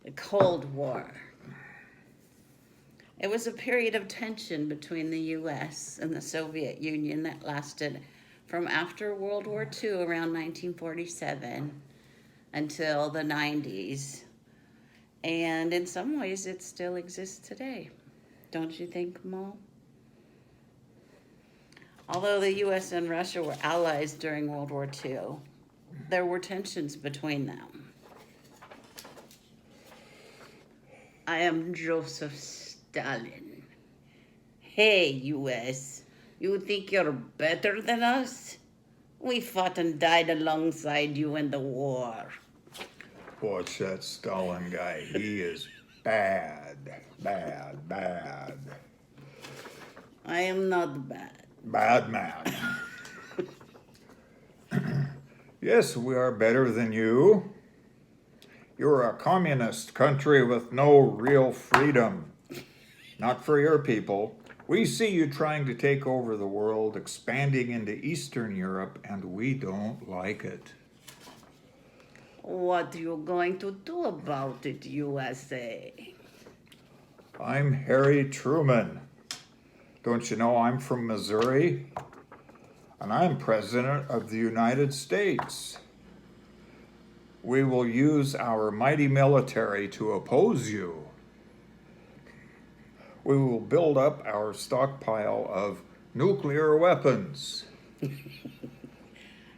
The Cold War. It was a period of tension between the US and the Soviet Union that lasted from after World War II around 1947 until the 90s. And in some ways, it still exists today. Don't you think, Mo? Although the US and Russia were allies during World War II, there were tensions between them. I am Joseph Stalin. Hey, US, you think you're better than us? We fought and died alongside you in the war. Watch that Stalin guy. He is bad, bad, bad. I am not bad. Bad man. Yes, we are better than you. You're a communist country with no real freedom. Not for your people. We see you trying to take over the world, expanding into Eastern Europe, and we don't like it. What are you going to do about it, USA? I'm Harry Truman. Don't you know I'm from Missouri? And I'm President of the United States. We will use our mighty military to oppose you. We will build up our stockpile of nuclear weapons.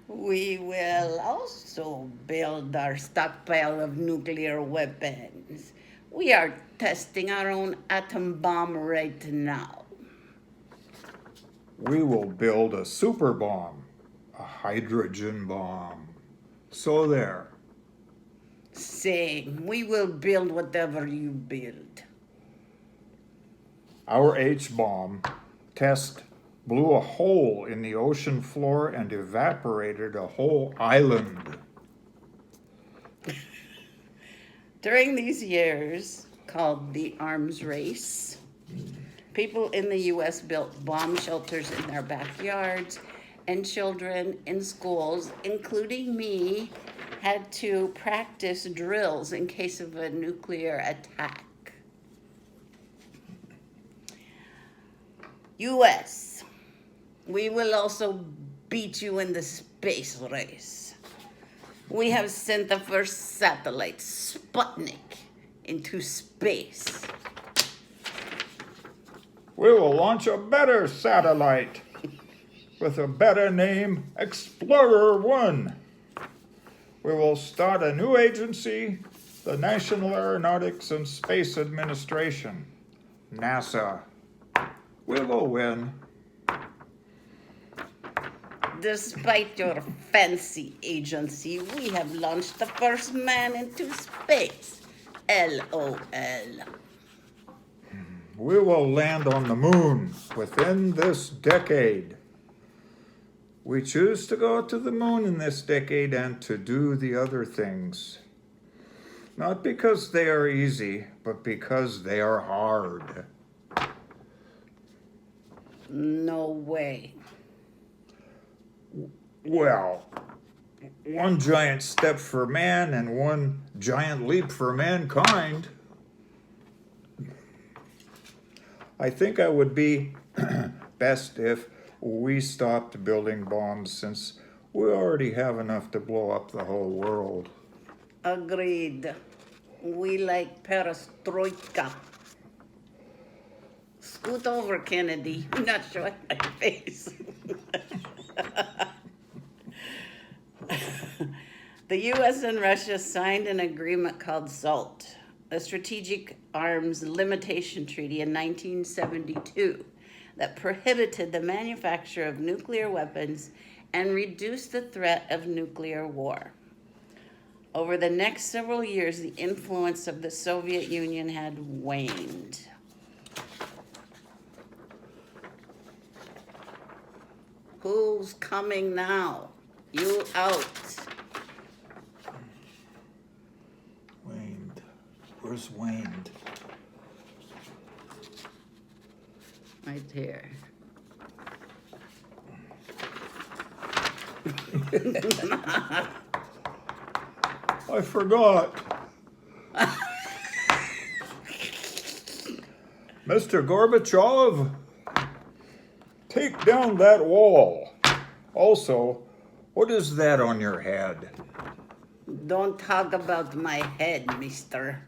We will also build our stockpile of nuclear weapons. We are testing our own atom bomb right now. We will build a super bomb, a hydrogen bomb. So there. Same. We will build whatever you build. Our H-bomb test blew a hole in the ocean floor and evaporated a whole island. During these years, called the arms race, people in the US built bomb shelters in their backyards, and children in schools, including me, had to practice drills in case of a nuclear attack. US, we will also beat you in the space race. We have sent the first satellite, Sputnik, into space. We will launch a better satellite with a better name, Explorer 1. We will start a new agency, the National Aeronautics and Space Administration, NASA. We will win. Despite your fancy agency, we have launched the first man into space. LOL. We will land on the moon within this decade. We choose to go to the moon in this decade and to do the other things. Not because they are easy, but because they are hard. No way. Well, one giant step for man and one giant leap for mankind. I think I would be best if we stopped building bombs, since we already have enough to blow up the whole world. Agreed. We like perestroika. Scoot over, Kennedy. I'm not showing my face. The US and Russia signed an agreement called SALT, a Strategic Arms Limitation Treaty in 1972 that prohibited the manufacture of nuclear weapons and reduced the threat of nuclear war. Over the next several years, the influence of the Soviet Union had waned. Who's coming now? You out. Waned. Where's waned? Right here. I forgot. Mr. Gorbachev, take down that wall. Also, what is that on your head? Don't talk about my head, mister.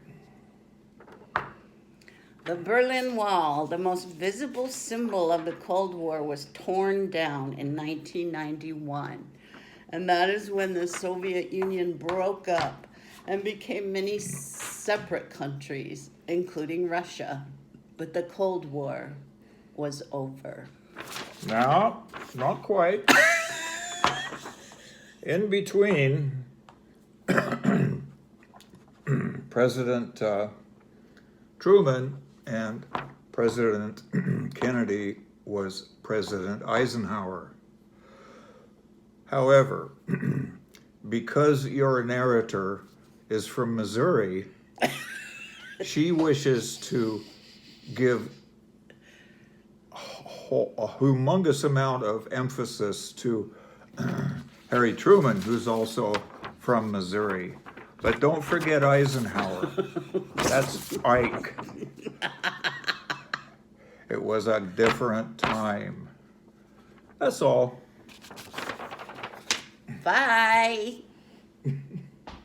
The Berlin Wall, the most visible symbol of the Cold War, was torn down in 1991. And that is when the Soviet Union broke up and became many separate countries, including Russia. But the Cold War was over. No, not quite. In between, President Truman and President Kennedy was President Eisenhower. However, because your narrator is from Missouri, she wishes to give a humongous amount of emphasis to Harry Truman, who's also from Missouri. But don't forget Eisenhower. That's Ike. It was a different time. That's all. Bye.